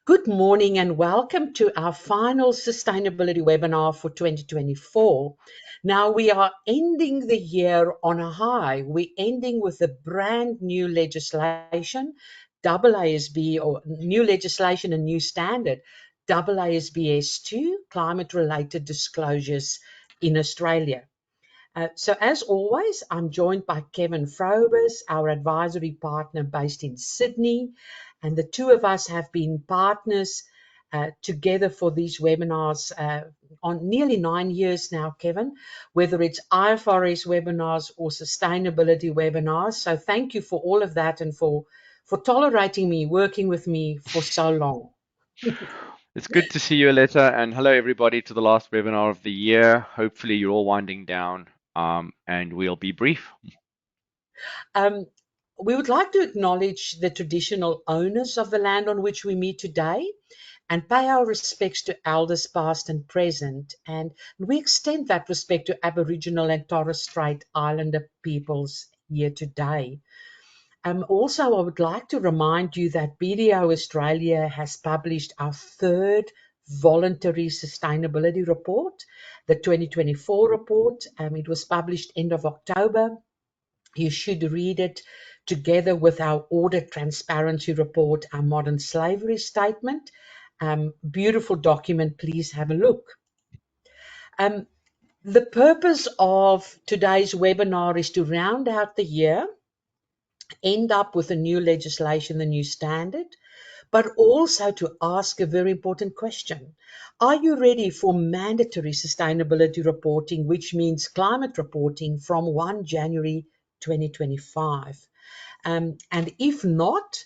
Good morning and welcome to our final sustainability webinar for 2024. Now we are ending the year on a high. We're ending with a brand new legislation, AASB, or new legislation and new standard, AASB S2, climate-related disclosures in Australia. So as always, I'm joined by Kevin Frohbus, our advisory partner based in Sydney, and the two of us have been partners together for these webinars on nearly 9 years now, Kevin, whether it's IFRS webinars or sustainability webinars. So thank you for all of that and for tolerating me, working with me for so long. It's good to see you, Aletta, and hello everybody to the last webinar of the year. Hopefully you're all winding down, and we'll be brief. Um, we would like to acknowledge the traditional owners of the land on which we meet today and pay our respects to elders past and present. And we extend that respect to Aboriginal and Torres Strait Islander peoples here today. Also, I would like to remind you that BDO Australia has published our third voluntary sustainability report, the 2024 report. It was published end of October. You should read it together with our audit transparency report, our modern slavery statement. Beautiful document, please have a look. The purpose of today's webinar is to round out the year, end up with a new legislation, the new standard, but also to ask a very important question. Are you ready for mandatory sustainability reporting, which means climate reporting from 1 January 2025? And if not,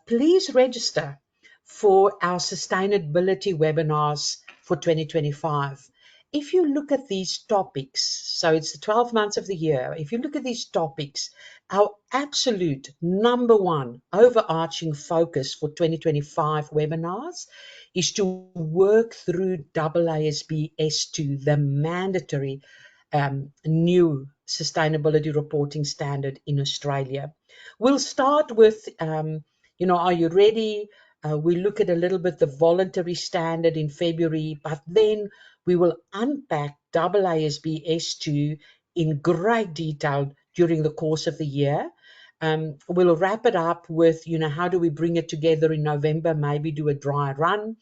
please register for our sustainability webinars for 2025. If you look at these topics, so it's the 12 months of the year, if you look at these topics, our absolute number one overarching focus for 2025 webinars is to work through AASB S2, the mandatory new sustainability reporting standard in Australia. We'll start with, are you ready? We look at a little bit the voluntary standard in February, but then we will unpack AASB S2 in great detail during the course of the year. We'll wrap it up with, how do we bring it together in November, maybe do a dry run,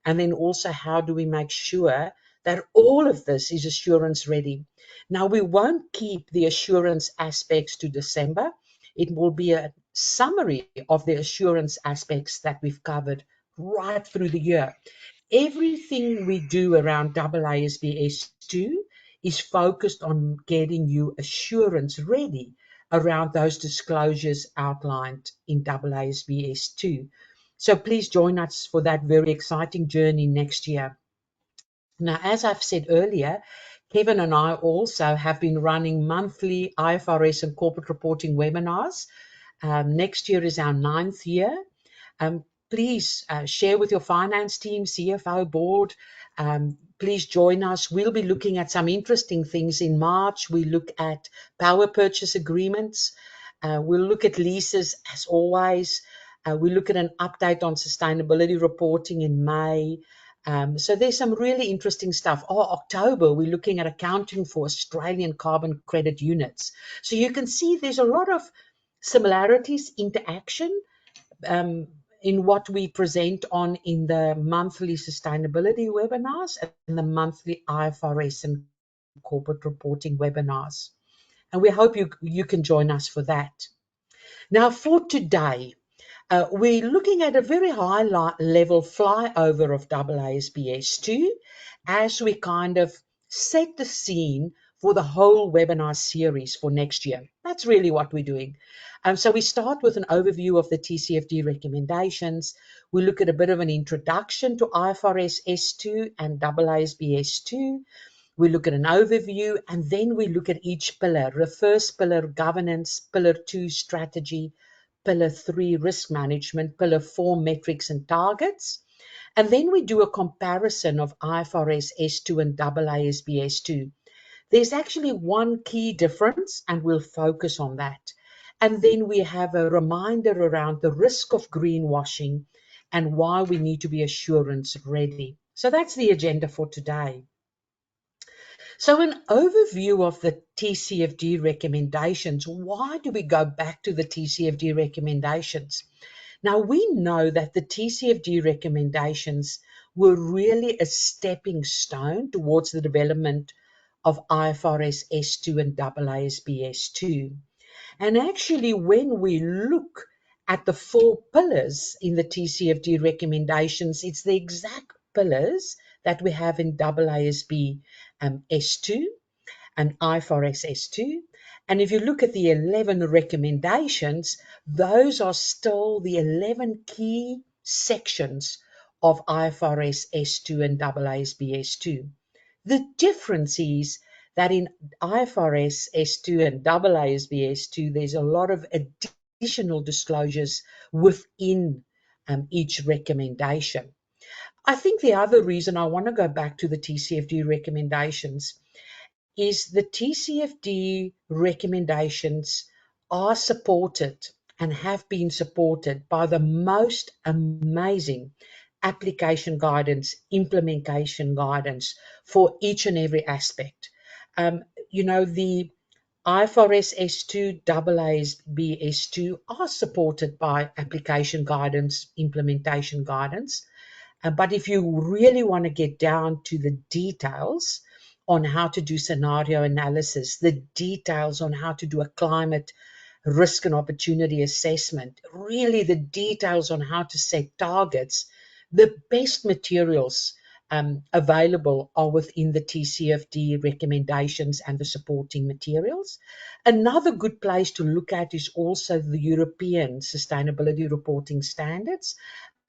and then also how do we make sure that all of this is assurance ready. Now, we won't keep the assurance aspects to December. It will be a summary of the assurance aspects that we've covered right through the year. Everything we do around AASB S2 is focused on getting you assurance ready around those disclosures outlined in AASB S2. So please join us for that very exciting journey next year. Now, as I've said earlier, Kevin and I also have been running monthly IFRS and corporate reporting webinars. Next year is our 9th year. Please share with your finance team, CFO board. Please join us. We'll be looking at some interesting things in March. We look at power purchase agreements. We'll look at leases as always. We look at an update on sustainability reporting in May. So there's some really interesting stuff. October, we're looking at accounting for Australian carbon credit units. So you can see there's a lot of similarities, interaction in what we present on in the monthly sustainability webinars and the monthly IFRS and corporate reporting webinars. And we hope you can join us for that. Now, for today, we're looking at a very high level flyover of AASB S2 as we kind of set the scene for the whole webinar series for next year. That's really what we're doing. So we start with an overview of the TCFD recommendations. We look at a bit of an introduction to IFRS S2 and AASB S2. We look at an overview, and then we look at each pillar. The first pillar, governance; pillar 2, strategy; pillar 3, risk management; pillar 4, metrics and targets. And then we do a comparison of IFRS S2 and AASB S2. There's actually one key difference, and we'll focus on that. And then we have a reminder around the risk of greenwashing and why we need to be assurance ready. So that's the agenda for today. So an overview of the TCFD recommendations. Why do we go back to the TCFD recommendations? Now, we know that the TCFD recommendations were really a stepping stone towards the development of IFRS S2 and AASB S2. And actually, when we look at the 4 pillars in the TCFD recommendations, it's the exact pillars that we have in AASB S2 and IFRS S2. And if you look at the 11 recommendations, those are still the 11 key sections of IFRS S2 and AASB S2. The difference is that in IFRS S2 and AASB S2, there's a lot of additional disclosures within each recommendation. I think the other reason I want to go back to the TCFD recommendations is the TCFD recommendations are supported and have been supported by the most amazing application guidance, implementation guidance for each and every aspect. The IFRS S2, AASB S2 are supported by application guidance, implementation guidance. But if you really want to get down to the details on how to do scenario analysis, the details on how to do a climate risk and opportunity assessment, really the details on how to set targets, the best materials available are within the TCFD recommendations and the supporting materials. Another good place to look at is also the European Sustainability Reporting Standards.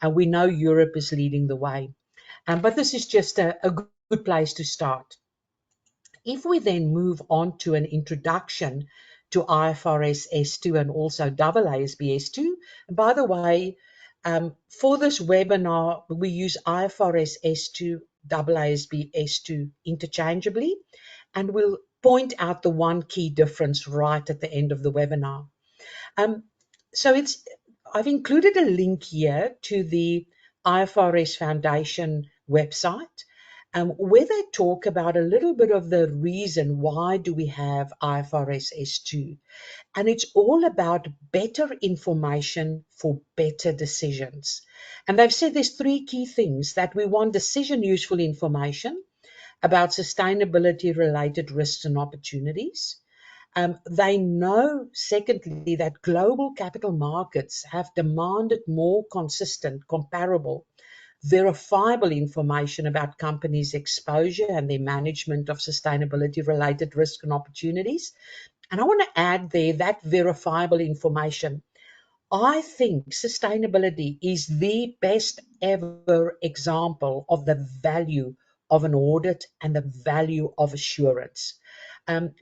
And we know Europe is leading the way. But this is just a good place to start. If we then move on to an introduction to IFRS S2 and also AASB S2, and by the way, for this webinar, we use IFRS S2, AASB S2 interchangeably, and we'll point out the one key difference right at the end of the webinar. So I've included a link here to the IFRS Foundation website, where they talk about a little bit of the reason why do we have IFRS S2. And it's all about better information for better decisions. And they've said there's 3 key things: that we want decision useful information about sustainability related risks and opportunities. They know, secondly, that global capital markets have demanded more consistent, comparable, verifiable information about companies' exposure and their management of sustainability-related risk and opportunities. And I want to add there that verifiable information. I think sustainability is the best ever example of the value of an audit and the value of assurance.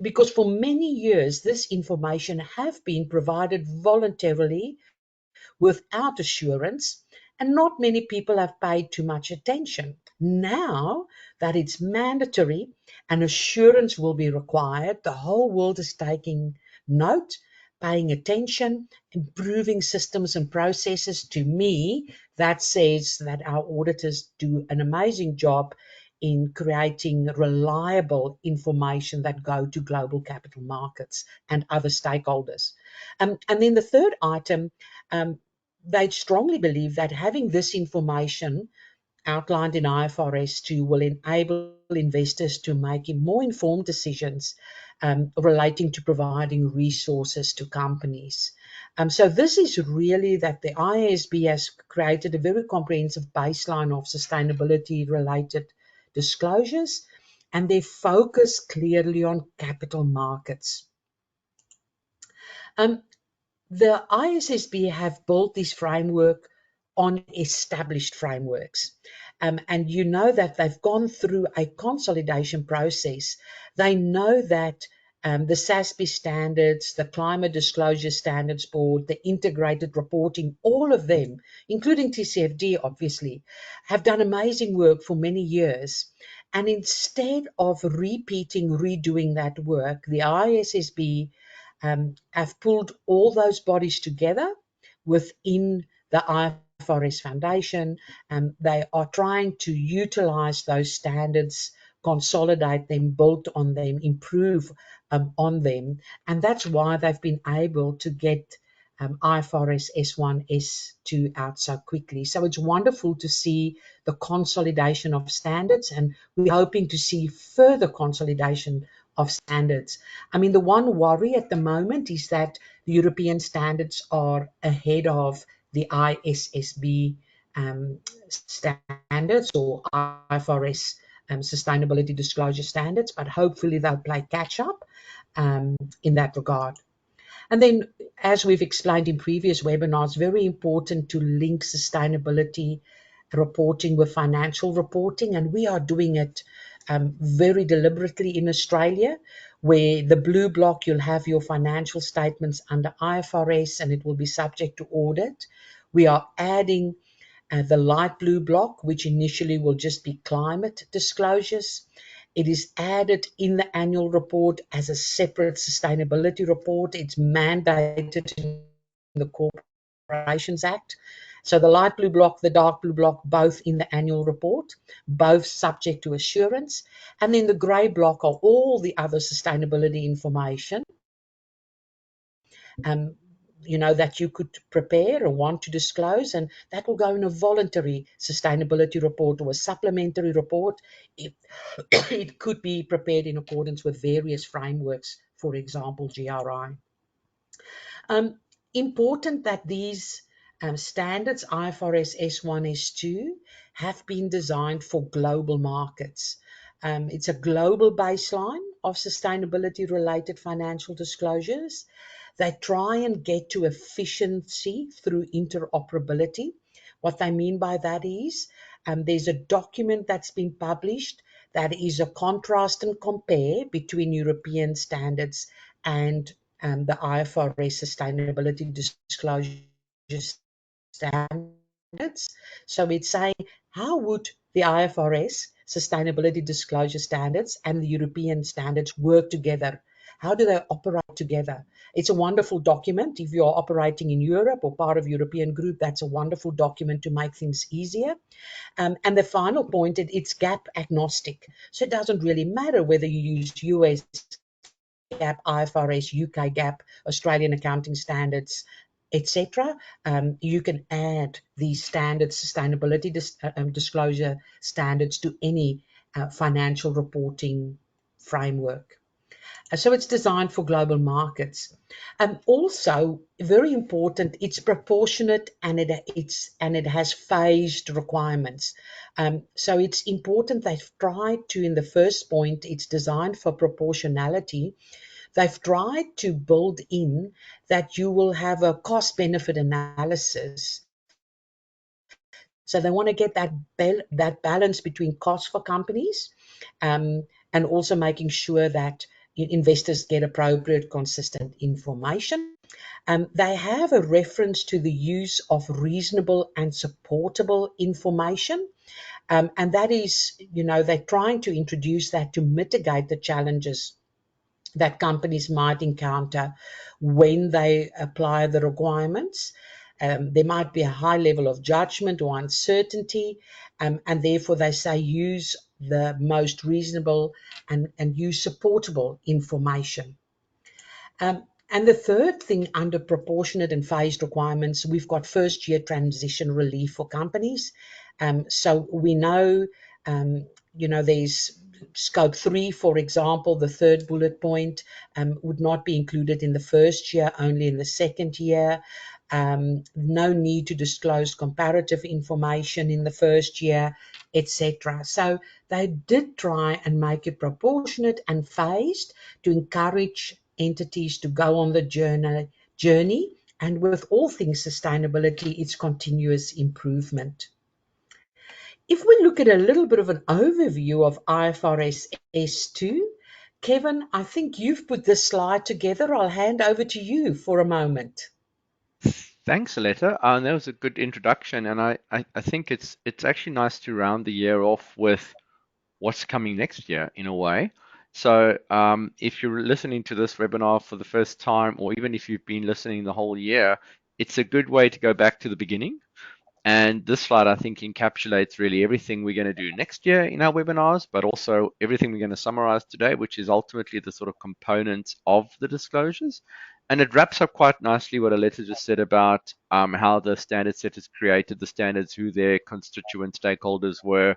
Because for many years, this information have been provided voluntarily without assurance, and not many people have paid too much attention. Now that it's mandatory and assurance will be required, the whole world is taking note, paying attention, improving systems and processes. To me, that says that our auditors do an amazing job in creating reliable information that go to global capital markets and other stakeholders. And then the third item, they strongly believe that having this information outlined in IFRS 2 will enable investors to make more informed decisions relating to providing resources to companies. So this is really that the IASB has created a very comprehensive baseline of sustainability-related disclosures, and they focus clearly on capital markets. The ISSB have built this framework on established frameworks. And you know that they've gone through a consolidation process. They know that the SASB standards, the Climate Disclosure Standards Board, the integrated reporting, all of them, including TCFD, obviously, have done amazing work for many years. And instead of redoing that work, the ISSB have pulled all those bodies together within the IFRS Foundation, they are trying to utilize those standards, consolidate them, build on them, improve on them. And that's why they've been able to get IFRS S1, S2 out so quickly. So it's wonderful to see the consolidation of standards, and we're hoping to see further consolidation of standards. I mean, the one worry at the moment is that the European standards are ahead of the ISSB standards, or IFRS sustainability disclosure standards, but hopefully they'll play catch up in that regard. And then, as we've explained in previous webinars, very important to link sustainability reporting with financial reporting, and we are doing it very deliberately in Australia, where the blue block, you'll have your financial statements under IFRS and it will be subject to audit. We are adding the light blue block, which initially will just be climate disclosures. It is added in the annual report as a separate sustainability report. It's mandated in the Corporations Act. So the light blue block, the dark blue block, both in the annual report, both subject to assurance. And then the grey block are all the other sustainability information that you could prepare or want to disclose, and that will go in a voluntary sustainability report or a supplementary report. It could be prepared in accordance with various frameworks, for example, GRI. Important that these standards, IFRS S1, S2, have been designed for global markets. It's a global baseline of sustainability-related financial disclosures. They try and get to efficiency through interoperability. What they mean by that is there's a document that's been published that is a contrast and compare between European standards and the IFRS sustainability disclosure standards. So it's saying, how would the IFRS sustainability disclosure standards and the European standards work together? How do they operate together? It's a wonderful document. If you're operating in Europe or part of European group, that's a wonderful document to make things easier. And the final point, it's gap agnostic. So it doesn't really matter whether you use US GAAP, IFRS, UK GAAP, Australian accounting standards, etc. You can add these standards, sustainability disclosure standards, to any financial reporting framework. So it's designed for global markets. Also, very important, it's proportionate and it has phased requirements. So it's important they've tried to, in the first point, it's designed for proportionality. They've tried to build in that you will have a cost-benefit analysis. So they want to get that balance between cost for companies and also making sure that investors get appropriate, consistent information. They have a reference to the use of reasonable and supportable information. And that is, they're trying to introduce that to mitigate the challenges that companies might encounter when they apply the requirements. There might be a high level of judgment or uncertainty, and therefore they say use the most reasonable and use supportable information. And the third thing, under proportionate and phased requirements, we've got first-year transition relief for companies. So we know, there's Scope 3, for example, the third bullet point, would not be included in the first year, only in the second year. No need to disclose comparative information in the first year, etc. So they did try and make it proportionate and phased to encourage entities to go on the journey. And with all things sustainability, it's continuous improvement. If we look at a little bit of an overview of IFRS S2, Kevin, I think you've put this slide together. I'll hand over to you for a moment. Thanks, Aletta. That was a good introduction, and I think it's actually nice to round the year off with what's coming next year in a way. So if you're listening to this webinar for the first time, or even if you've been listening the whole year, it's a good way to go back to the beginning And this slide, I think, encapsulates really everything we're going to do next year in our webinars, but also everything we're going to summarize today, which is ultimately the sort of components of the disclosures. And it wraps up quite nicely what Aletta just said about how the standard setters created the standards, who their constituent stakeholders were.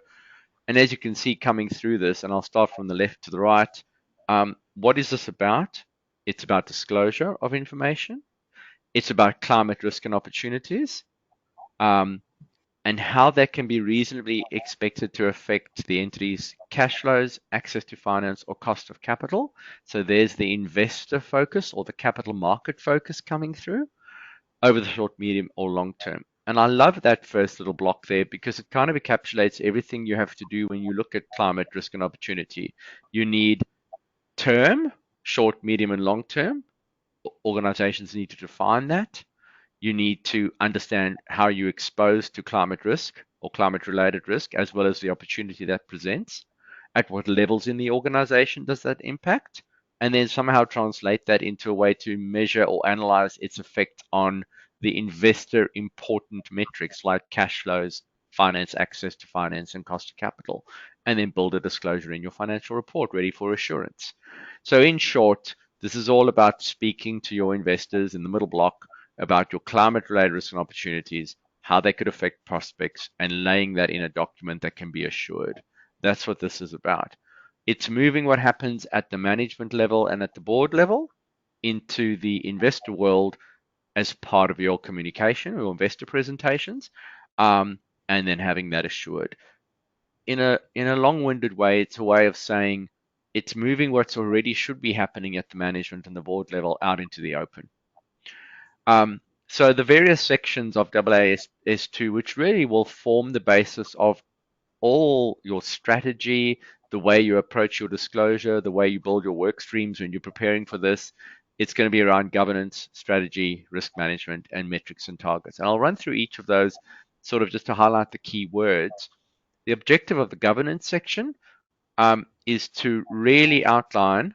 And as you can see coming through this, and I'll start from the left to the right, what is this about? It's about disclosure of information. It's about climate risk and opportunities. Um, and how that can be reasonably expected to affect the entity's cash flows, access to finance, or cost of capital. So there's the investor focus or the capital market focus coming through over the short, medium, or long term. And I love that first little block there because it kind of encapsulates everything you have to do when you look at climate risk and opportunity. You need term, short, medium, and long term. Organizations need to define that. You need to understand how you're exposed to climate risk or climate related risk, as well as the opportunity that presents. At what levels in the organization does that impact? And then somehow translate that into a way to measure or analyze its effect on the investor important metrics like cash flows, finance, access to finance, and cost of capital. And then build a disclosure in your financial report ready for assurance. So, in short, this is all about speaking to your investors in the middle block about your climate-related risks and opportunities, how they could affect prospects, and laying that in a document that can be assured. That's what this is about. It's moving what happens at the management level and at the board level into the investor world as part of your communication or investor presentations, and then having that assured. In a long-winded way, it's a way of saying it's moving what's already should be happening at the management and the board level out into the open. So the various sections of AASB S2, which really will form the basis of all your strategy, the way you approach your disclosure, the way you build your work streams when you're preparing for this, it's going to be around governance, strategy, risk management, and metrics and targets. And I'll run through each of those sort of just to highlight the key words. The objective of the governance section is to really outline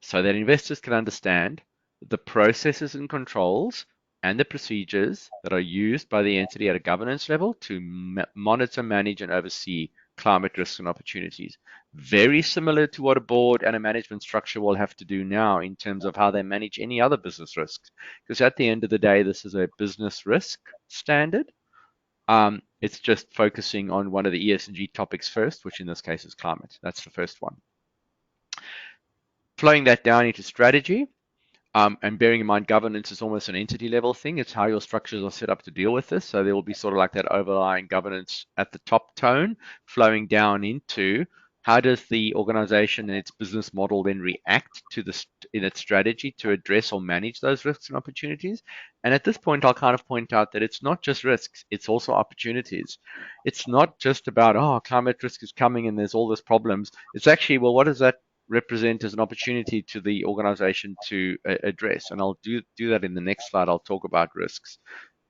so that investors can understand the processes and controls and the procedures that are used by the entity at a governance level to monitor, manage, and oversee climate risks and opportunities. Very similar to what a board and a management structure will have to do now in terms of how they manage any other business risks. Because at the end of the day, this is a business risk standard. It's just focusing on one of the ESG topics first, which in this case is climate. That's the first one. Flowing that down into strategy, and bearing in mind governance is almost an entity level thing. It's how your structures are set up to deal with this. So there will be sort of like that overlying governance at the top tone, flowing down into how does the organization and its business model then react to this in its strategy to address or manage those risks and opportunities. And at this point, I'll kind of point out that it's not just risks, it's also opportunities. It's not just about, oh, climate risk is coming and there's all these problems. It's actually, well, what does that represent as an opportunity to the organization to address? And I'll do that in the next slide. I'll talk about risks.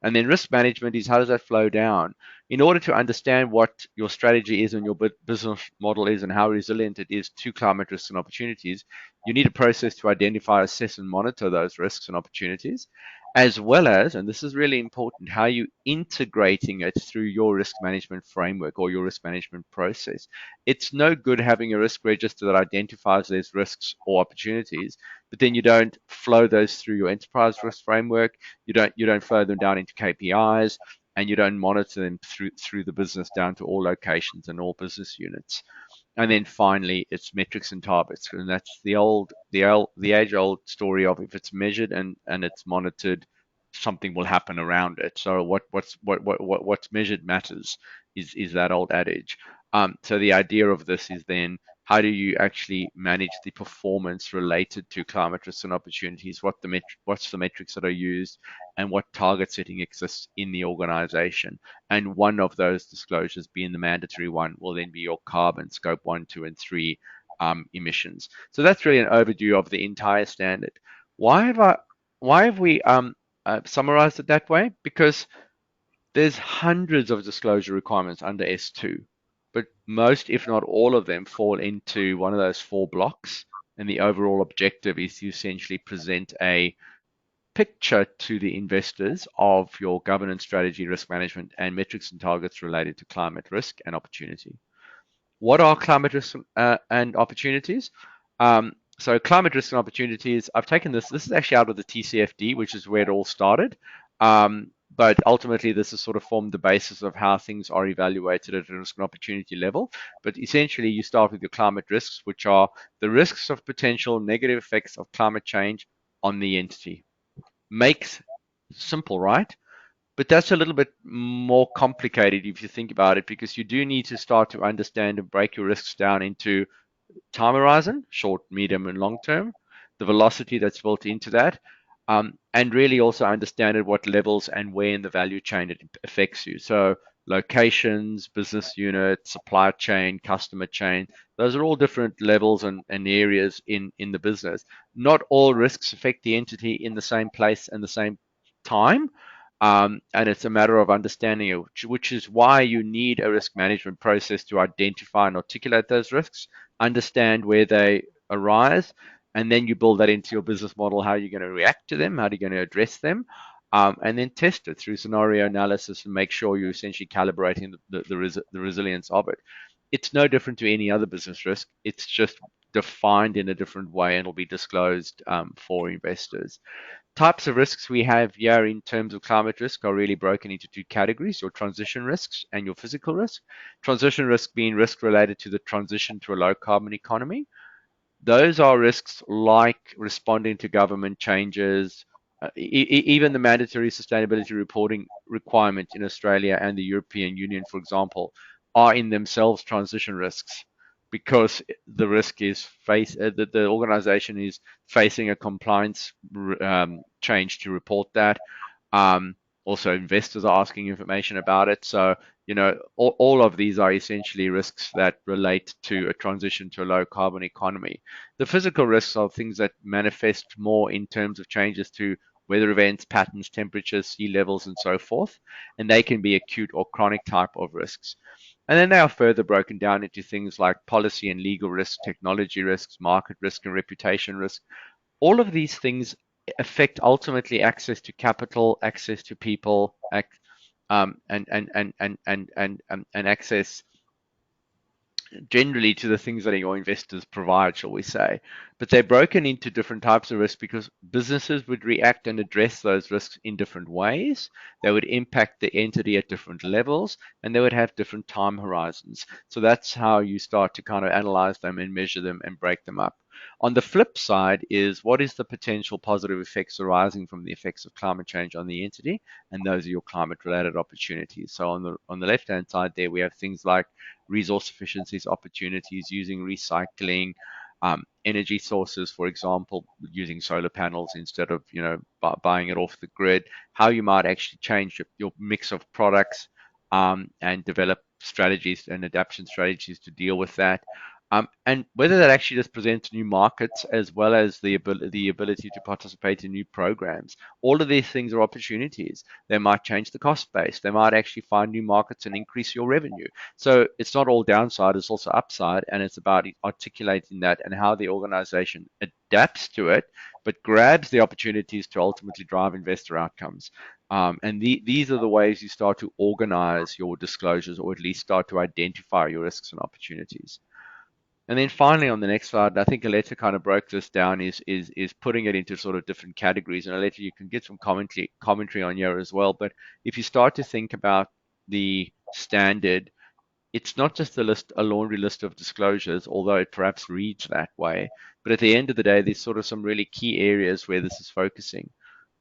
And then risk management is how does that flow down? In order to understand what your strategy is and your business model is and how resilient it is to climate risks and opportunities, you need a process to identify, assess, and monitor those risks and opportunities, as well as, and this is really important, how you integrating it through your risk management framework or your risk management process. It's no good having a risk register that identifies those risks or opportunities, but then you don't flow those through your enterprise risk framework. You don't flow them down into KPIs, and you don't monitor them through the business down to all locations and all business units. And then finally, it's metrics and targets, and that's the age-old story of if it's measured and it's monitored, something will happen around it. So what's measured matters is that old adage. So the idea of this is then how do you actually manage the performance related to climate risks and opportunities? What's the metrics that are used, and what target setting exists in the organization? And one of those disclosures, being the mandatory one, will then be your carbon scope 1, 2, and 3 emissions. So that's really an overview of the entire standard. Why have we summarized it that way? Because there's hundreds of disclosure requirements under S2, but most, if not all of them, fall into one of those 4 blocks. And the overall objective is to essentially present a picture to the investors of your governance strategy, risk management, and metrics and targets related to climate risk and opportunity. What are climate risks and opportunities? So climate risks and opportunities, I've taken this is actually out of the TCFD, which is where it all started. But ultimately, this has sort of formed the basis of how things are evaluated at a risk and opportunity level. But essentially, you start with your climate risks, which are the risks of potential negative effects of climate change on the entity. Makes simple, right? But that's a little bit more complicated if you think about it, because you do need to start to understand and break your risks down into time horizon, short, medium, and long term, the velocity that's built into that, and really also understand at what levels and where in the value chain it affects you. So locations, business unit, supply chain, customer chain, those are all different levels and areas in the business. Not all risks affect the entity in the same place and the same time. And it's a matter of understanding it, which is why you need a risk management process to identify and articulate those risks, understand where they arise, and then you build that into your business model, how you're going to react to them, how you're going to address them, and then test it through scenario analysis and make sure you're essentially calibrating the resilience of it. It's no different to any other business risk. It's just defined in a different way and will be disclosed for investors. Types of risks we have here in terms of climate risk are really broken into two categories: your transition risks and your physical risk. Transition risk being risk related to the transition to a low carbon economy. Those are risks like responding to government changes, even the mandatory sustainability reporting requirement in Australia and the European Union, for example, are in themselves transition risks, because the risk is that the organization is facing a compliance change to report that. Also, investors are asking information about it. So, all of these are essentially risks that relate to a transition to a low carbon economy. The physical risks are things that manifest more in terms of changes to weather events, patterns, temperatures, sea levels, and so forth. And they can be acute or chronic type of risks. And then they are further broken down into things like policy and legal risks, technology risks, market risk, and reputation risk. All of these things affect ultimately access to capital, access to people, and access generally to the things that your investors provide, shall we say. But they're broken into different types of risks because businesses would react and address those risks in different ways. They would impact the entity at different levels, and they would have different time horizons. So that's how you start to kind of analyze them and measure them and break them up. On the flip side is, what is the potential positive effects arising from the effects of climate change on the entity? And those are your climate related opportunities. So on the left hand side there, we have things like resource efficiencies opportunities using recycling, energy sources, for example, using solar panels instead of buying it off the grid, how you might actually change your mix of products, and develop strategies and adaptation strategies to deal with that. And whether that actually just presents new markets as well as the ability to participate in new programs. All of these things are opportunities. They might change the cost base. They might actually find new markets and increase your revenue. So it's not all downside, it's also upside, and it's about articulating that and how the organization adapts to it, but grabs the opportunities to ultimately drive investor outcomes. And these are the ways you start to organize your disclosures, or at least start to identify your risks and opportunities. And then finally, on the next slide, I think Aletta kind of broke this down, is putting it into sort of different categories. And Aletta, you can get some commentary on here as well. But if you start to think about the standard, it's not just a laundry list of disclosures, although it perhaps reads that way. But at the end of the day, there's sort of some really key areas where this is focusing.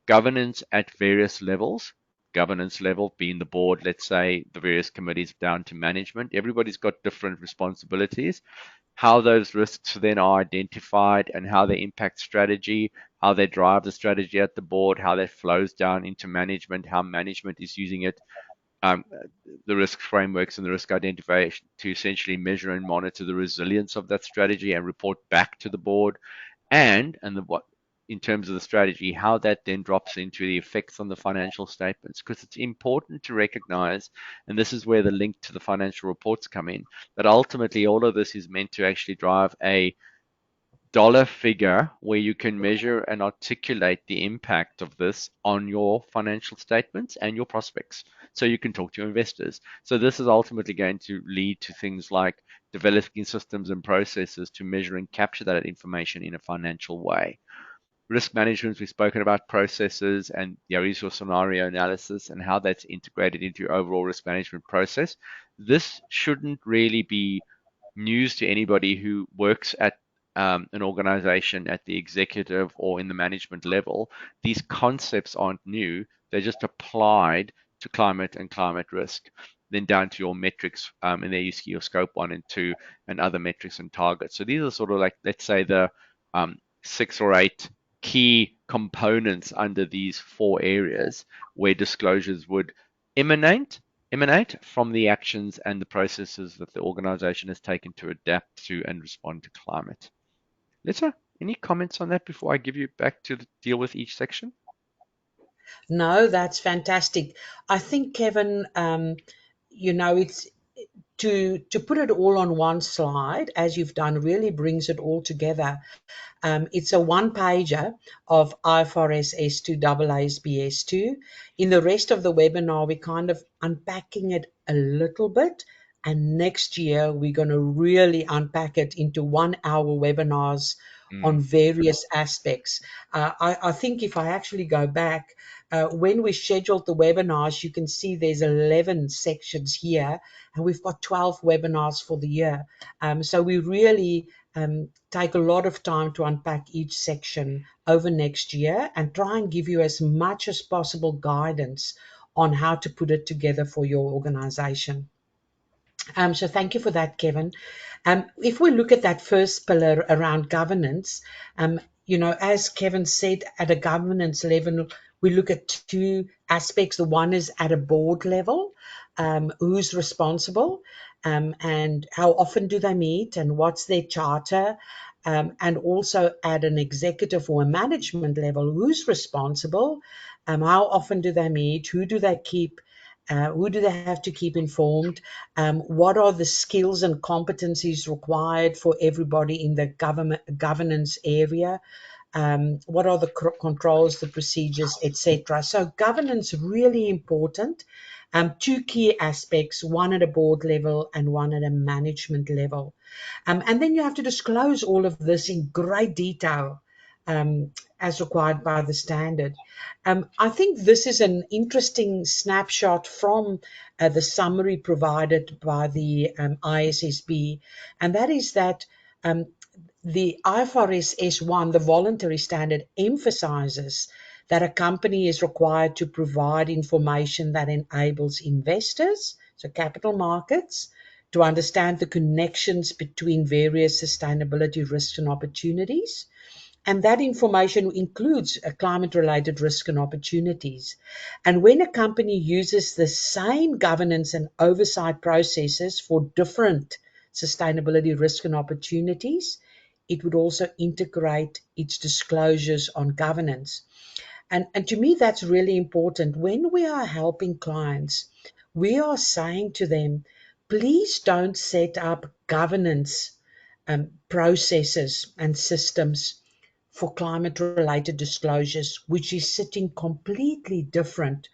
Governance at various levels. Governance level being the board, let's say, the various committees down to management. Everybody's got different responsibilities. How those risks then are identified and how they impact strategy, how they drive the strategy at the board, how that flows down into management, how management is using it, the risk frameworks and the risk identification to essentially measure and monitor the resilience of that strategy and report back to the board, and what in terms of the strategy, how that then drops into the effects on the financial statements. Because it's important to recognize, and this is where the link to the financial reports come in, that ultimately all of this is meant to actually drive a dollar figure where you can measure and articulate the impact of this on your financial statements and your prospects. So you can talk to your investors. So this is ultimately going to lead to things like developing systems and processes to measure and capture that information in a financial way. Risk management, we've spoken about processes and resource scenario analysis and how that's integrated into your overall risk management process. This shouldn't really be news to anybody who works at an organization at the executive or in the management level. These concepts aren't new, they're just applied to climate and climate risk. Then down to your metrics, and there you see your scope 1 and 2 and other metrics and targets. So these are sort of like, let's say, the 6 or 8 key components under these 4 areas where disclosures would emanate from the actions and the processes that the organization has taken to adapt to and respond to climate. Lisa, any comments on that before I give you back to deal with each section? No, that's fantastic. I think, Kevin, it's to put it all on one slide, as you've done, really brings it all together. It's a one-pager of IFRS S2, AASB S2. In the rest of the webinar, we're kind of unpacking it a little bit. And next year, we're going to really unpack it into 1 hour webinars on various aspects. I think if I actually go back, when we scheduled the webinars, you can see there's 11 sections here, and we've got 12 webinars for the year. So we really take a lot of time to unpack each section over next year and try and give you as much as possible guidance on how to put it together for your organization. So thank you for that, Kevin. If we look at that first pillar around governance, as Kevin said, at a governance level, we look at 2 aspects. The one is at a board level, who's responsible, and how often do they meet, and what's their charter, and also at an executive or a management level, who's responsible, how often do they meet, who do they keep, who do they have to keep informed? What are the skills and competencies required for everybody in the governance area? What are the controls, the procedures, etc.? So governance really important. 2 key aspects, one at a board level and one at a management level. And then you have to disclose all of this in great detail as required by the standard. I think this is an interesting snapshot from the summary provided by the ISSB, and that is that the IFRS S1, the voluntary standard, emphasizes that a company is required to provide information that enables investors, so capital markets, to understand the connections between various sustainability risks and opportunities. And that information includes climate-related risk and opportunities. And when a company uses the same governance and oversight processes for different sustainability risk and opportunities, it would also integrate its disclosures on governance. And to me, that's really important. When we are helping clients, we are saying to them, please don't set up governance processes and systems for climate-related disclosures, which is sitting completely different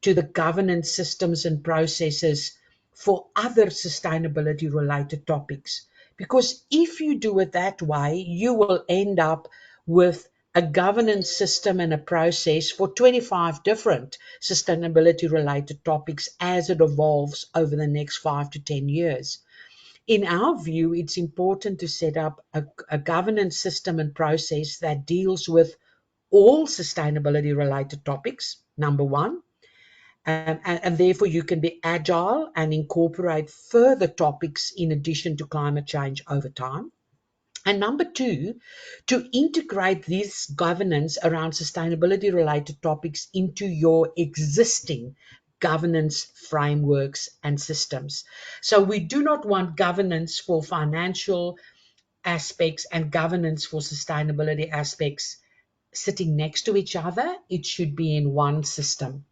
to the governance systems and processes for other sustainability-related topics. Because if you do it that way, you will end up with a governance system and a process for 25 different sustainability-related topics as it evolves over the next 5 to 10 years. In our view, it's important to set up a governance system and process that deals with all sustainability related topics, number one, and therefore you can be agile and incorporate further topics in addition to climate change over time. And number two, to integrate this governance around sustainability related topics into your existing governance frameworks and systems. So we do not want governance for financial aspects and governance for sustainability aspects sitting next to each other. It should be in one system.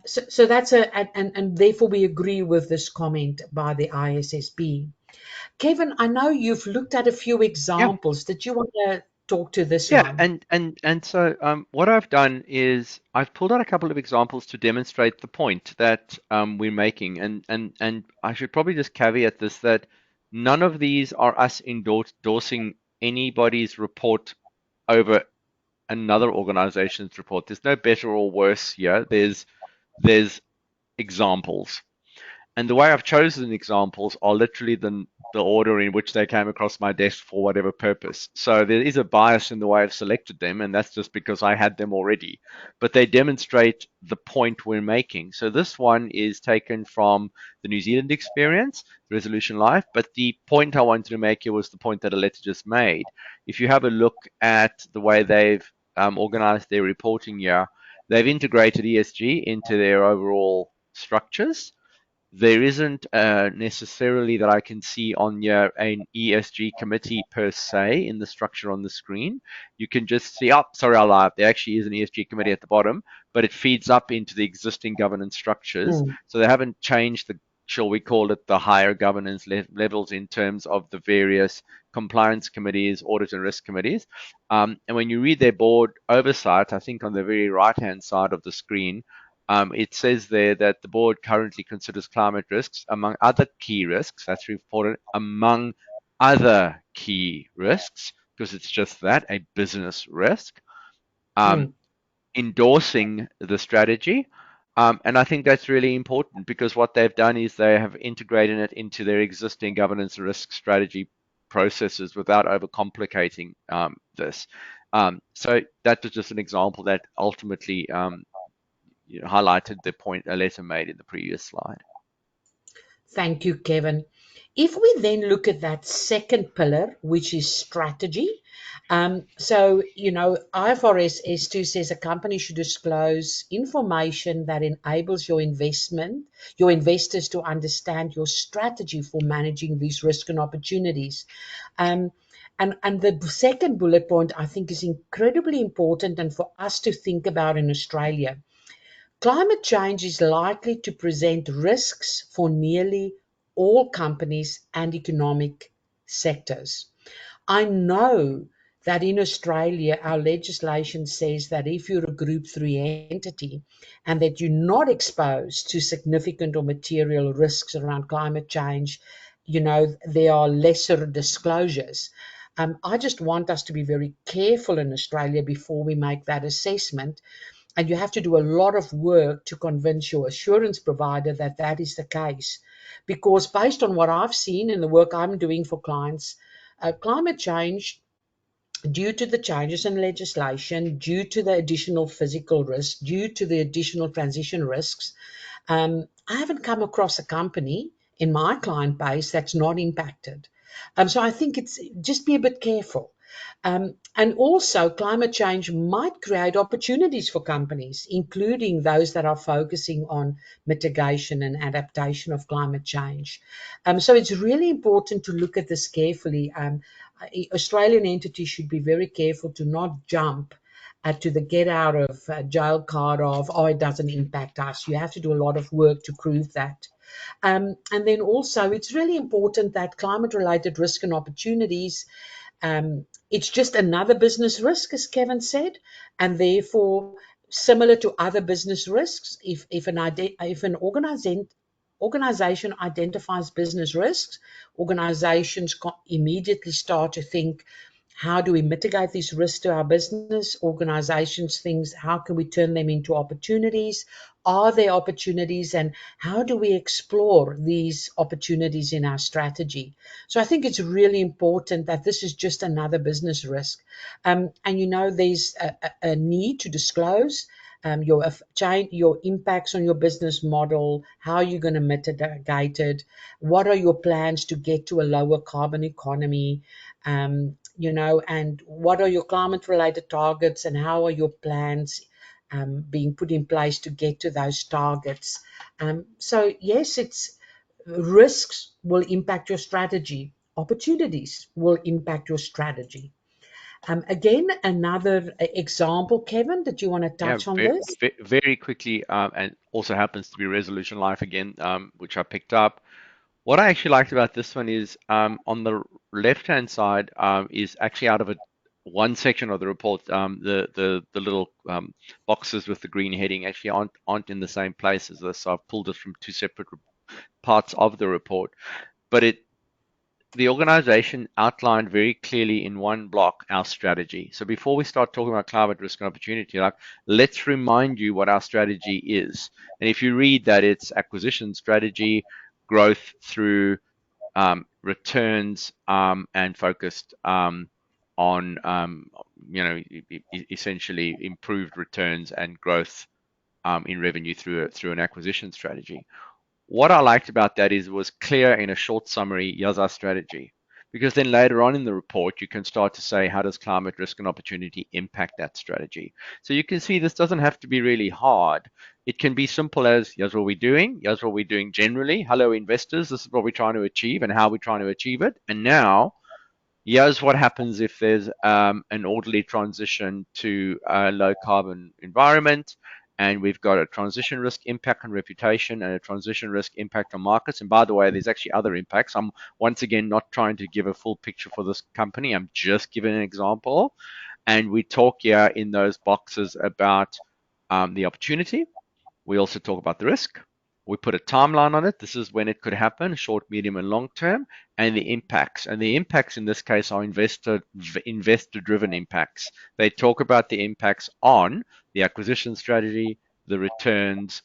So that's and therefore we agree with this comment by the ISSB. Kevin, I know you've looked at a few Yeah. examples. Did you want to talk to this Yeah, one? and so what I've done is I've pulled out a couple of examples to demonstrate the point that we're making, and I should probably just caveat this that none of these are us endorsing anybody's report over another organization's report. There's no better or worse here. There's examples. And the way I've chosen examples are literally the order in which they came across my desk for whatever purpose. So there is a bias in the way I've selected them, and that's just because I had them already. But they demonstrate the point we're making. So this one is taken from the New Zealand experience, Resolution Life, but the point I wanted to make here was the point that Aletta just made. If you have a look at the way they've organized their reporting here, they've integrated ESG into their overall structures. There isn't necessarily that I can see on your an ESG committee per se in the structure on the screen. You can just see, oh, sorry, I lied. There actually is an ESG committee at the bottom, but it feeds up into the existing governance structures. Mm, So they haven't changed the, shall we call it, the higher governance levels in terms of the various compliance committees, audit and risk committees. And when you read their board oversight, I think on the very right-hand side of the screen, it says there that the board currently considers climate risks among other key risks. That's reported among other key risks because it's just that, a business risk, um, mm. endorsing the strategy. And I think that's really important because what they've done is they have integrated it into their existing governance and risk strategy processes without overcomplicating this. So that was just an example that ultimately highlighted the point Aletta made in the previous slide. Thank you, Kevin. If we then look at that second pillar, which is strategy, IFRS S2 says a company should disclose information that enables your investors to understand your strategy for managing these risks and opportunities. Um, and the second bullet point I think is incredibly important and for us to think about in Australia. Climate change is likely to present risks for nearly all companies and economic sectors. I know that in Australia, our legislation says that if you're a Group 3 entity and that you're not exposed to significant or material risks around climate change, there are lesser disclosures. I just want us to be very careful in Australia before we make that assessment, and you have to do a lot of work to convince your assurance provider that that is the case. Because based on what I've seen in the work I'm doing for clients, climate change, due to the changes in legislation, due to the additional physical risks, due to the additional transition risks, I haven't come across a company in my client base that's not impacted. So I think it's just be a bit careful. And also, climate change might create opportunities for companies, including those that are focusing on mitigation and adaptation of climate change. So it's really important to look at this carefully. Australian entities should be very careful to not jump to the get out of jail card of, oh, it doesn't impact us. You have to do a lot of work to prove that. And then also, it's really important that climate related risk and opportunities, it's just another business risk, as Kevin said, and therefore similar to other business risks. If an organization identifies business risks, organizations immediately start to think, how do we mitigate these risks to our business? Organizations think, how can we turn them into opportunities? Are there opportunities, and how do we explore these opportunities in our strategy? So I think it's really important that this is just another business risk. There's a need to disclose your impacts on your business model, how you're going to mitigate it, what are your plans to get to a lower carbon economy, and what are your climate related targets, and how are your plans being put in place to get to those targets. So yes, it's risks will impact your strategy. Opportunities will impact your strategy. Again, another example, Kevin, that you want to Yeah, touch on this? very quickly, and also happens to be Resolution Life again, which I picked up. What I actually liked about this one is on the left-hand side is actually out of one section of the report. The little boxes with the green heading actually aren't in the same place as this. So I've pulled it from two separate parts of the report, but the organization outlined very clearly in one block our strategy. So before we start talking about climate risk and opportunity, like, let's remind you what our strategy is. And if you read that, it's acquisition strategy, growth through returns, and focused on essentially improved returns and growth in revenue through an acquisition strategy. What I liked about that is it was clear in a short summary, here's our strategy. Because then later on in the report, you can start to say, how does climate risk and opportunity impact that strategy? So you can see this doesn't have to be really hard. It can be simple as, here's what we're doing, here's what we're doing generally. Hello, investors, this is what we're trying to achieve and how we're trying to achieve it. And now, here's what happens if there's an orderly transition to a low carbon environment, and we've got a transition risk impact on reputation and a transition risk impact on markets. And by the way, there's actually other impacts. I'm once again not trying to give a full picture for this company. I'm just giving an example. And we talk here in those boxes about the opportunity. We also talk about the risk. We put a timeline on it. This is when it could happen, short, medium, and long term, and the impacts. And the impacts in this case are investor-driven impacts. They talk about the impacts on the acquisition strategy, the returns,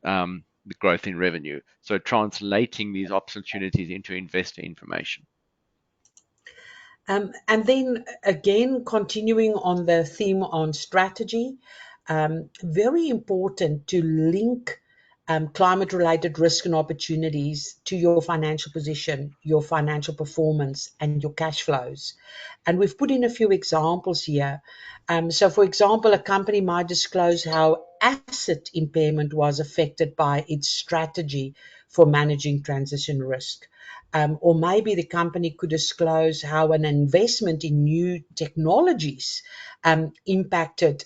the growth in revenue. So translating these opportunities into investor information. And then again, continuing on the theme on strategy, very important to link climate-related risk and opportunities to your financial position, your financial performance, and your cash flows. And we've put in a few examples here. So, for example, a company might disclose how asset impairment was affected by its strategy for managing transition risk. Or maybe the company could disclose how an investment in new technologies impacted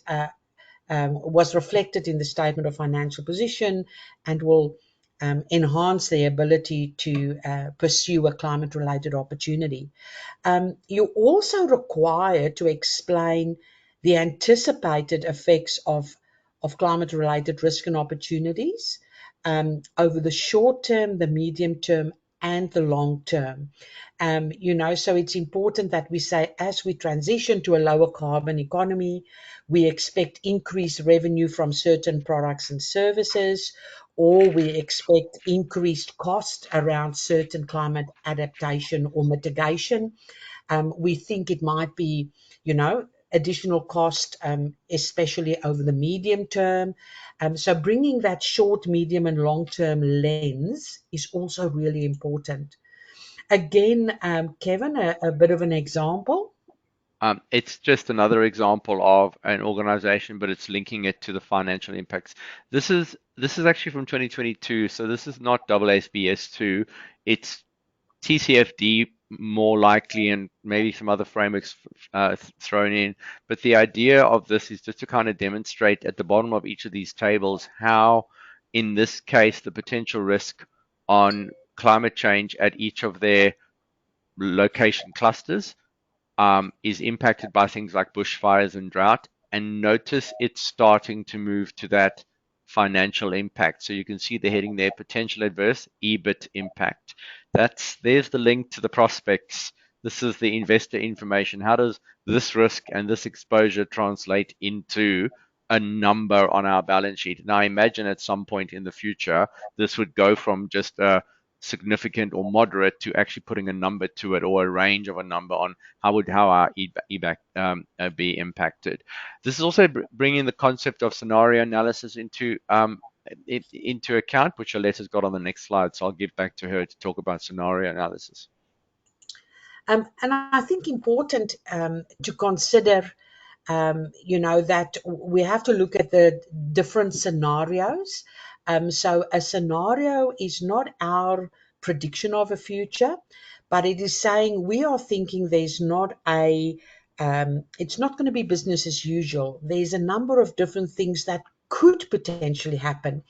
was reflected in the statement of financial position and will enhance their ability to pursue a climate-related opportunity. You're also required to explain the anticipated effects of climate-related risk and opportunities over the short term, the medium term, and the long term. So it's important that we say, as we transition to a lower carbon economy, we expect increased revenue from certain products and services, or we expect increased cost around certain climate adaptation or mitigation. We think it might be, additional cost, especially over the medium term. So bringing that short, medium, and long-term lens is also really important. Again, Kevin, a bit of an example. It's just another example of an organization, but it's linking it to the financial impacts. This is actually from 2022, so this is not AASB S2. It's TCFD more likely, and maybe some other frameworks thrown in. But the idea of this is just to kind of demonstrate at the bottom of each of these tables how, in this case, the potential risk on climate change at each of their location clusters is impacted by things like bushfires and drought. And notice it's starting to move to that financial impact. So you can see the heading there, potential adverse EBIT impact. There's the link to the prospects. This is the investor information. How does this risk and this exposure translate into a number on our balance sheet? Now, I imagine at some point in the future, this would go from just a significant or moderate to actually putting a number to it, or a range of a number on how our EBAC be impacted. This is also bringing the concept of scenario analysis into account, which Aletta's got on the next slide. So I'll give back to her to talk about scenario analysis. And I think important to consider, that we have to look at the different scenarios. So a scenario is not our prediction of a future, but it is saying we are thinking there's not it's not going to be business as usual. There's a number of different things that could potentially happen.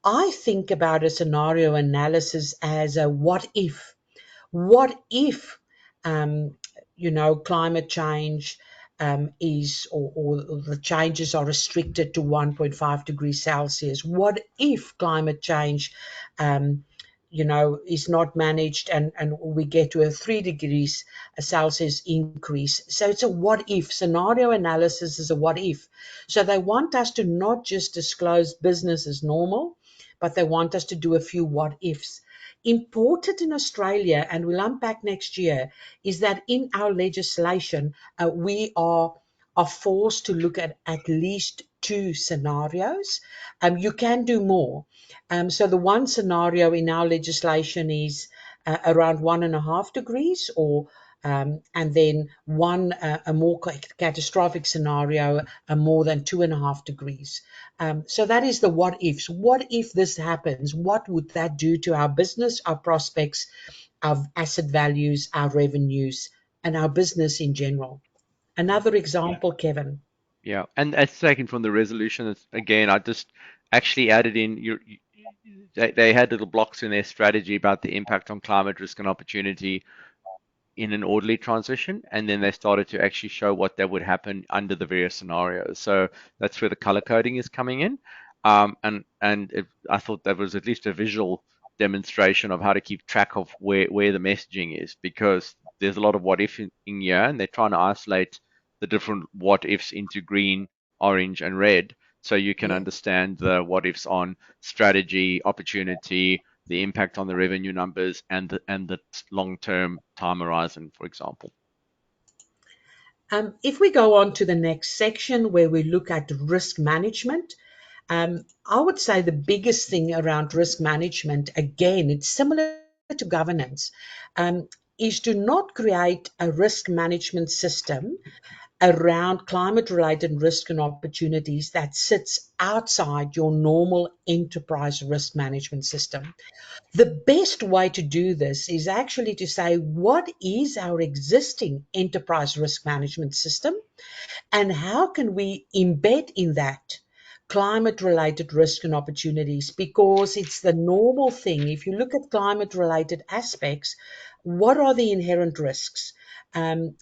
I think about a scenario analysis as a what if. What if, um, climate change or the changes are restricted to 1.5 degrees Celsius? What if climate change, is not managed and we get to a 3 degrees Celsius increase? So it's a what if. Scenario analysis is a what if. So they want us to not just disclose business as normal, but they want us to do a few what ifs. Important in Australia, and we'll unpack next year, is that in our legislation, we are forced to look at least two scenarios. You can do more. So the one scenario in our legislation is around 1.5 degrees, and then a more catastrophic scenario, more than 2.5 degrees. So that is the what ifs. What if this happens? What would that do to our business, our prospects, our asset values, our revenues, and our business in general? Another example, Kevin. Yeah, and that's taken from the resolution. Again, I just actually added in they had little blocks in their strategy about the impact on climate risk and opportunity in an orderly transition, and then they started to actually show what that would happen under the various scenarios. So that's where the color coding is coming in. I thought that was at least a visual demonstration of how to keep track of where the messaging is, because there's a lot of what if in here, and they're trying to isolate the different what ifs into green, orange, and red, so you can Yeah. understand the what ifs on strategy, opportunity, the impact on the revenue numbers, and the long-term time horizon, for example. If we go on to the next section where we look at risk management, I would say the biggest thing around risk management, again, it's similar to governance, is to not create a risk management system around climate related risk and opportunities that sits outside your normal enterprise risk management system. The best way to do this is actually to say, what is our existing enterprise risk management system? And how can we embed in that climate related risk and opportunities? Because it's the normal thing. If you look at climate related aspects, what are the inherent risks?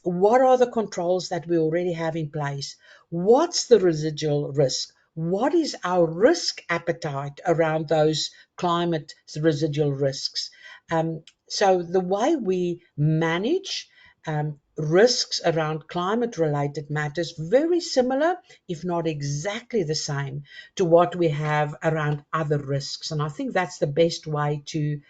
What are the controls that we already have in place? What's the residual risk? What is our risk appetite around those climate residual risks? So the way we manage risks around climate related matters very similar, if not exactly the same, to what we have around other risks. And I think that's the best way to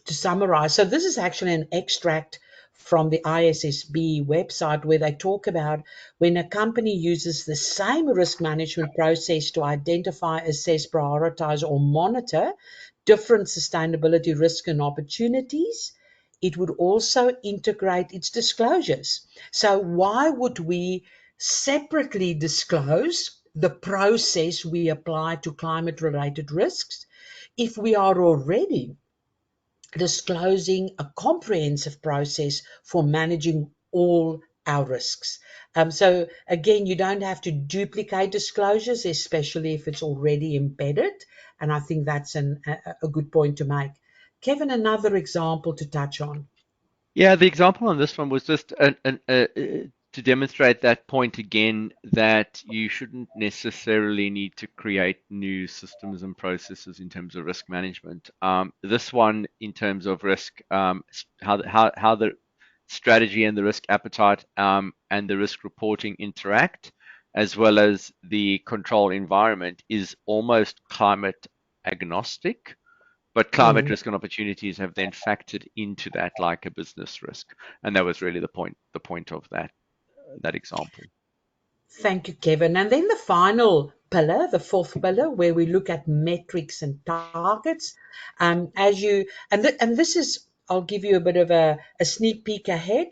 summarize. So this is actually an extract from the ISSB website where they talk about when a company uses the same risk management process to identify, assess, prioritize, or monitor different sustainability risks and opportunities, it would also integrate its disclosures. So why would we separately disclose the process we apply to climate related risks if we are already disclosing a comprehensive process for managing all our risks? So again, you don't have to duplicate disclosures, especially if it's already embedded. And I think that's a good point to make. Kevin, another example to touch on. Yeah, the example on this one was just to demonstrate that point again, that you shouldn't necessarily need to create new systems and processes in terms of risk management. This one, in terms of risk, how the strategy and the risk appetite and the risk reporting interact, as well as the control environment, is almost climate agnostic. But climate Mm. risk and opportunities have then factored into that like a business risk, and that was really the point of that example. Thank you, Kevin. And then the final pillar, the fourth pillar, where we look at metrics and targets. As you and this is, I'll give you a bit of a sneak peek ahead.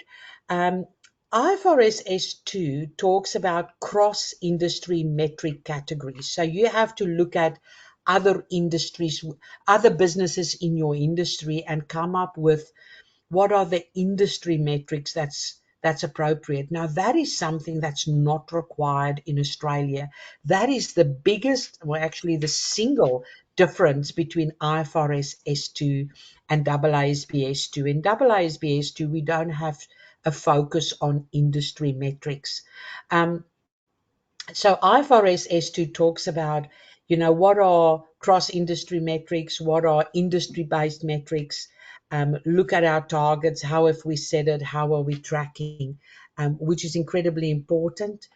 Um, IFRS S2 talks about cross-industry metric categories. So you have to look at other industries, other businesses in your industry, and come up with what are the industry metrics that's appropriate. Now that is something that's not required in Australia. That is the biggest, well, actually the single difference between IFRS S2 and AASB S2. In AASB S2, we don't have a focus on industry metrics. So IFRS S2 talks about, what are cross-industry metrics, what are industry-based metrics, look at our targets, how have we set it, how are we tracking, which is incredibly important.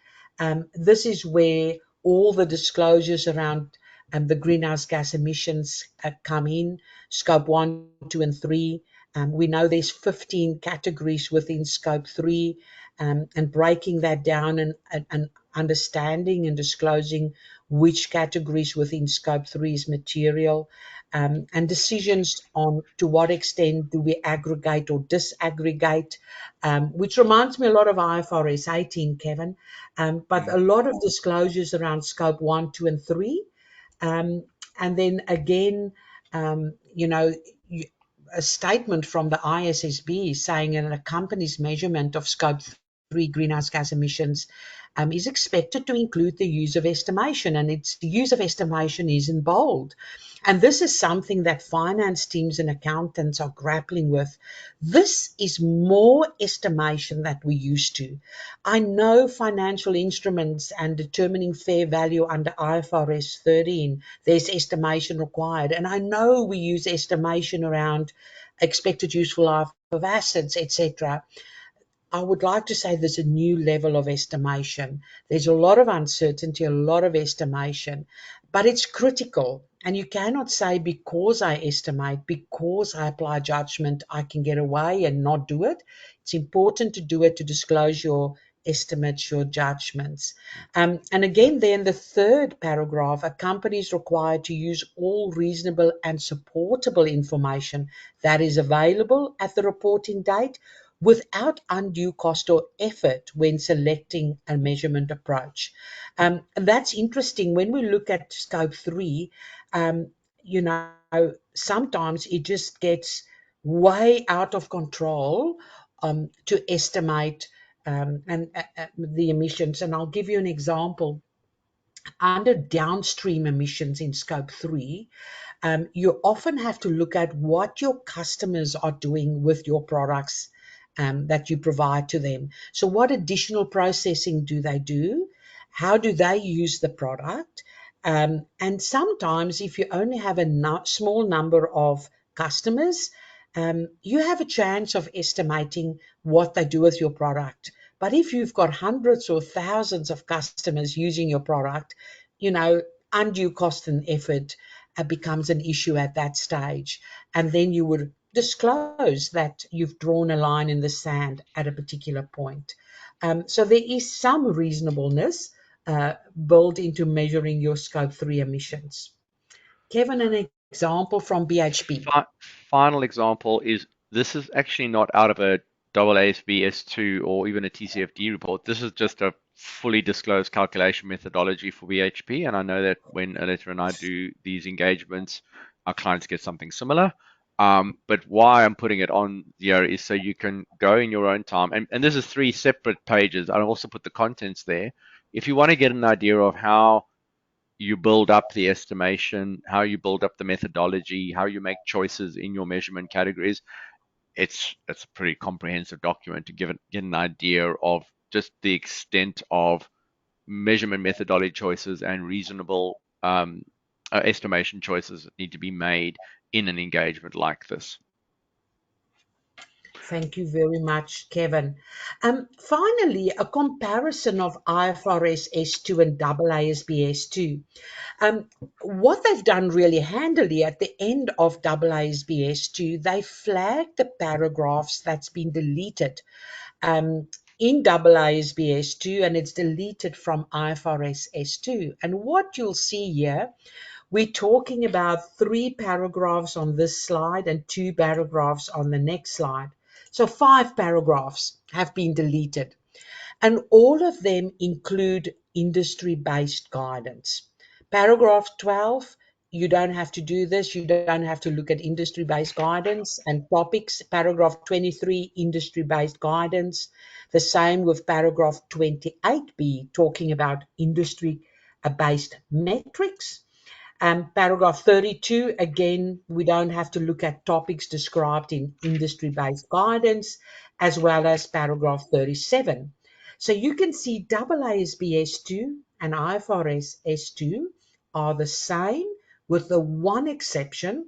This is where all the disclosures around the greenhouse gas emissions come in, scope 1, 2, and 3. We know there's 15 categories within scope 3, and breaking that down and understanding and disclosing which categories within scope 3 is material, and decisions on to what extent do we aggregate or disaggregate, which reminds me a lot of IFRS 18, Kevin, but a lot of disclosures around scope 1, 2, and 3. And then again, a statement from the ISSB saying that a company's measurement of scope 3 greenhouse gas emissions is expected to include the use of estimation, and its use of estimation is in bold. And this is something that finance teams and accountants are grappling with. This is more estimation than we used to. I know financial instruments and determining fair value under IFRS 13, there's estimation required. And I know we use estimation around expected useful life of assets, etc. I would like to say there's a new level of estimation. There's a lot of uncertainty, a lot of estimation, but it's critical. And you cannot say because I estimate, because I apply judgment, I can get away and not do it. It's important to do it, to disclose your estimates, your judgments. And again, then the third paragraph, a company is required to use all reasonable and supportable information that is available at the reporting date without undue cost or effort when selecting a measurement approach. And that's interesting. When we look at scope 3, you know, sometimes it just gets way out of control to estimate the emissions. And I'll give you an example. Under downstream emissions in scope 3, you often have to look at what your customers are doing with your products that you provide to them. So what additional processing do they do? How do they use the product? And sometimes if you only have a small number of customers, you have a chance of estimating what they do with your product. But if you've got hundreds or thousands of customers using your product, undue cost and effort becomes an issue at that stage. And then you would disclose that you've drawn a line in the sand at a particular point. So there is some reasonableness built into measuring your scope 3 emissions. Kevin, an example from BHP. Final example is this is actually not out of a AASB S2 or even a TCFD report. This is just a fully disclosed calculation methodology for BHP. And I know that when Aletta and I do these engagements, our clients get something similar. But why I'm putting it on here is so you can go in your own time. And this is 3 separate pages. I'll also put the contents there. If you want to get an idea of how you build up the estimation, how you build up the methodology, how you make choices in your measurement categories, it's a pretty comprehensive document to get an idea of just the extent of measurement methodology choices and reasonable estimation choices that need to be made in an engagement like this. Thank you very much, Kevin. Finally, a comparison of IFRS S2 and AASB S2. What they've done really handily at the end of AASB S2, they flagged the paragraphs that's been deleted in AASB S2, and it's deleted from IFRS S2. And what you'll see here, we're talking about 3 paragraphs on this slide and 2 paragraphs on the next slide. So 5 paragraphs have been deleted, and all of them include industry-based guidance. Paragraph 12, you don't have to do this. You don't have to look at industry-based guidance and topics. Paragraph 23, industry-based guidance. The same with paragraph 28b, talking about industry-based metrics. Paragraph 32, again, we don't have to look at topics described in industry-based guidance, as well as paragraph 37. So you can see AASB S2 and IFRS S2 are the same, with the one exception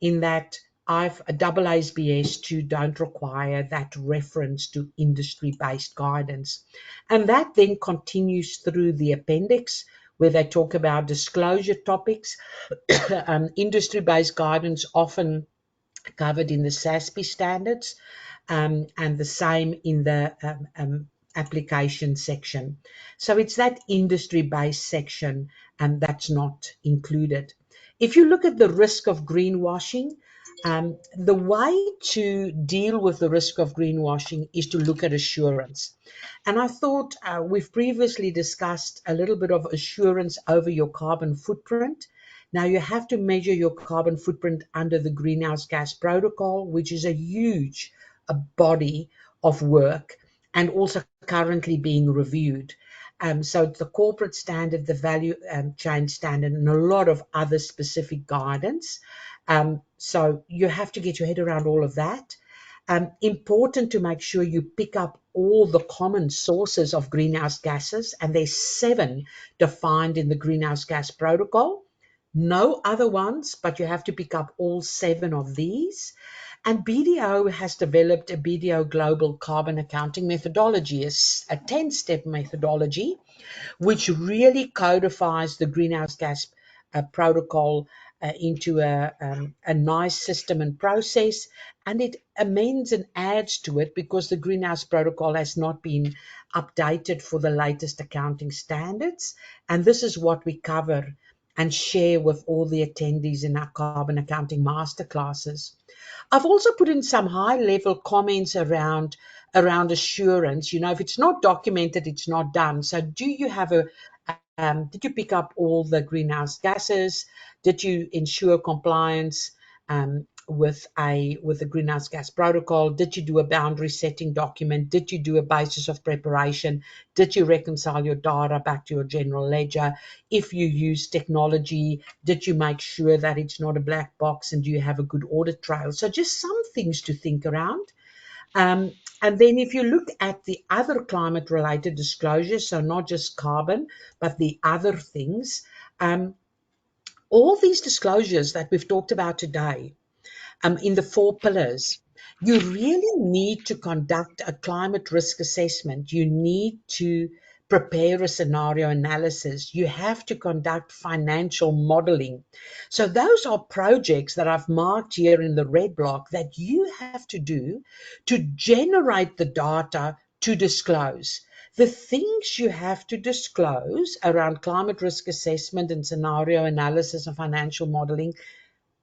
in that AASB S2 don't require that reference to industry-based guidance. And that then continues through the appendix, where they talk about disclosure topics. Industry-based guidance often covered in the SASB standards, and the same in the application section. So it's that industry-based section, and that's not included. If you look at the risk of greenwashing, the way to deal with the risk of greenwashing is to look at assurance. And I thought we've previously discussed a little bit of assurance over your carbon footprint. Now, you have to measure your carbon footprint under the Greenhouse Gas Protocol, which is a huge body of work and also currently being reviewed. So the corporate standard, the value chain standard, and a lot of other specific guidance. So you have to get your head around all of that. Important to make sure you pick up all the common sources of greenhouse gases, and there's 7 defined in the Greenhouse Gas Protocol. No other ones, but you have to pick up all 7 of these. And BDO has developed a BDO Global Carbon Accounting Methodology, a 10-step methodology, which really codifies the greenhouse gas protocol into a nice system and process, and it amends and adds to it because the greenhouse protocol has not been updated for the latest accounting standards. And this is what we cover and share with all the attendees in our carbon accounting masterclasses. I've also put in some high-level comments around assurance. If it's not documented, it's not done. So do you have did you pick up all the greenhouse gases? Did you ensure compliance with the greenhouse gas protocol? Did you do a boundary setting document? Did you do a basis of preparation? Did you reconcile your data back to your general ledger? If you use technology, did you make sure that it's not a black box, and do you have a good audit trail? So just some things to think around. And then if you look at the other climate-related disclosures, so not just carbon, but the other things, all these disclosures that we've talked about today, in the 4 pillars, you really need to conduct a climate risk assessment. You need to prepare a scenario analysis. You have to conduct financial modeling. So those are projects that I've marked here in the red block that you have to do to generate the data to disclose. The things you have to disclose around climate risk assessment and scenario analysis and financial modeling,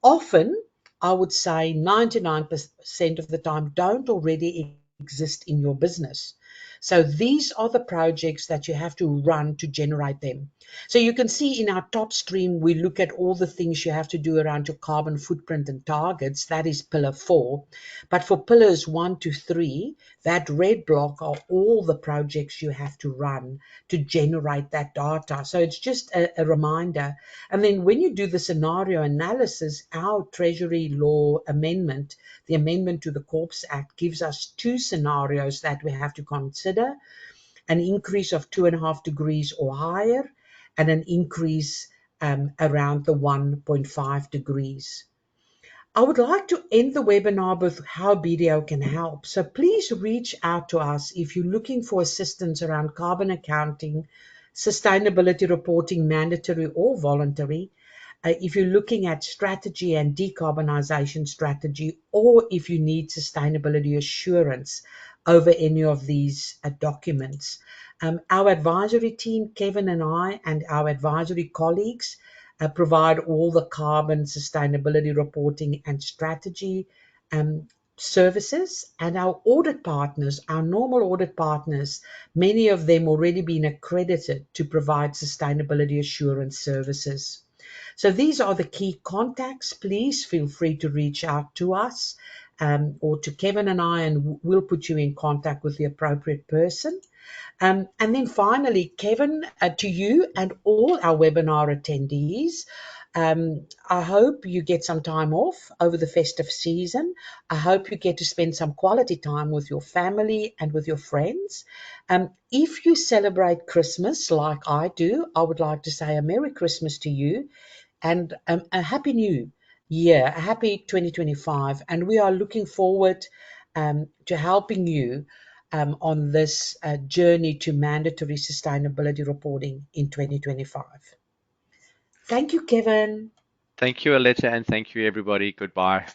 often, I would say 99% of the time, don't already exist in your business. So these are the projects that you have to run to generate them. So you can see in our top stream, we look at all the things you have to do around your carbon footprint and targets. That is pillar 4. But for pillars 1 to 3, that red block are all the projects you have to run to generate that data. So it's just a reminder. And then when you do the scenario analysis, our Treasury law amendment, the amendment to the Corps Act, gives us 2 scenarios that we have to consider: an increase of 2.5 degrees or higher, and an increase around the 1.5 degrees. I would like to end the webinar with how BDO can help. So please reach out to us if you're looking for assistance around carbon accounting, sustainability reporting, mandatory or voluntary. If you're looking at strategy and decarbonization strategy, or if you need sustainability assurance over any of these documents. Our advisory team, Kevin and I, and our advisory colleagues provide all the carbon sustainability reporting and strategy services. And our audit partners, our normal audit partners, many of them already been accredited to provide sustainability assurance services. So these are the key contacts. Please feel free to reach out to us or to Kevin and I, and we'll put you in contact with the appropriate person. And then finally, Kevin, to you and all our webinar attendees, I hope you get some time off over the festive season. I hope you get to spend some quality time with your family and with your friends. If you celebrate Christmas like I do, I would like to say a Merry Christmas to you and a Happy New Year, a happy 2025. And we are looking forward to helping you on this journey to mandatory sustainability reporting in 2025. Thank you, Kevin. Thank you, Aletta, and thank you, everybody. Goodbye.